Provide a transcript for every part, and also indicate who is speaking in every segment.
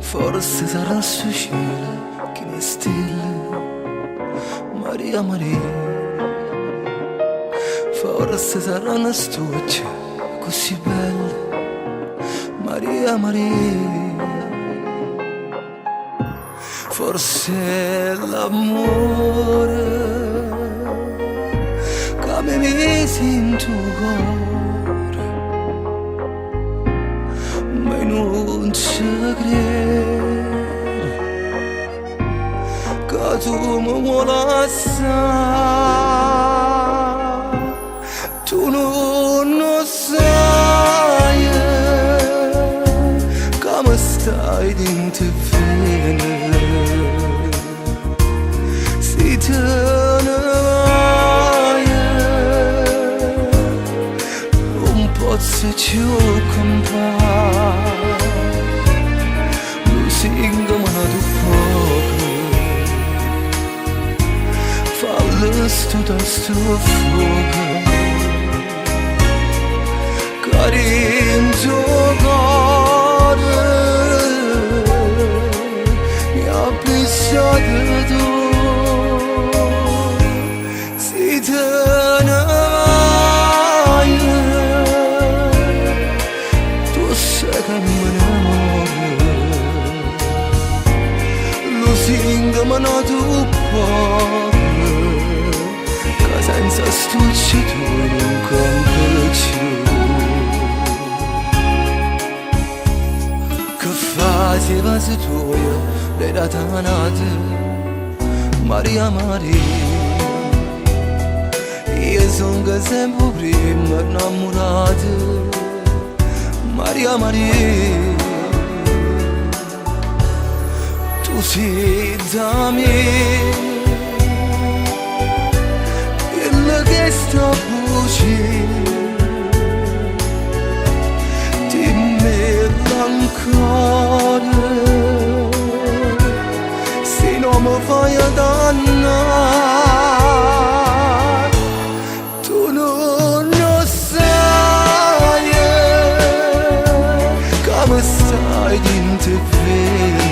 Speaker 1: Forse sarà sto cielo che le stelle, Maria Maria. Forse sarà una stuccia così bella, Maria Maria. Forse è l'amore che mi mise in tuo cuore, ma non ci credo che tu mi vuoi lasciare. Tu non sai come stai dentro vene, se te ne vai non posso più campare. Lusingame tu poco, fallo sto da sto fuoco, Carinto cuore mi ha pensato tu, se te ne vai tu sai che mi innamoro. Lusingame tu poco, che senza stucci tu non campi più. Se vasi tuoi le tanate, Maria Maria. Io sono sempre prima innamorato, Maria Maria. Tu sei da me, quello che sta bucendo, ancora, se non mi fai dannare. Tu non sai come stai dentro vene,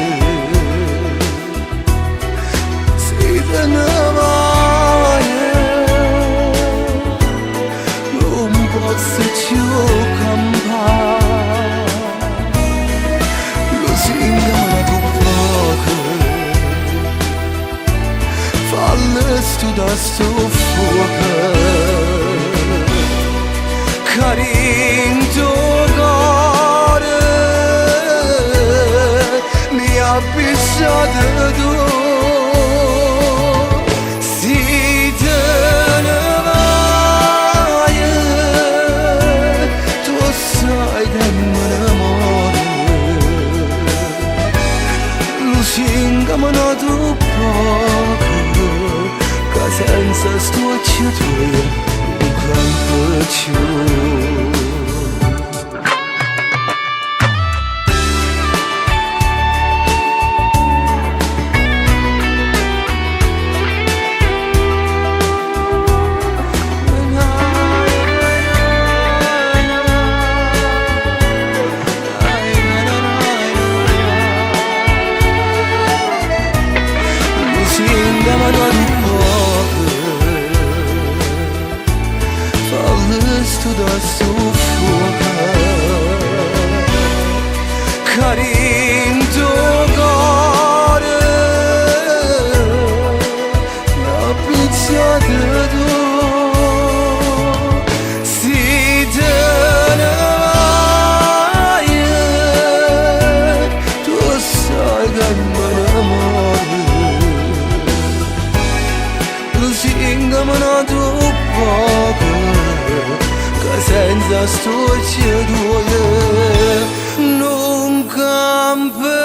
Speaker 1: se te ne vai non posso più campare. Lusingame tu poco, fallo sto da sto fuoco, Carinto cuore mi ha pensato tu, se te ne vai tu sai che mi innamoro. Lusingame tu poco, che senza stucci tuoi non campo più. Lusingame tu poco, fallo sto da sto fuoco, Carinto cuore mi ha pensato tu, se te ne vai tu sai che mi innamoro. Lusingame tu poco, che senza stucci tuoi non campi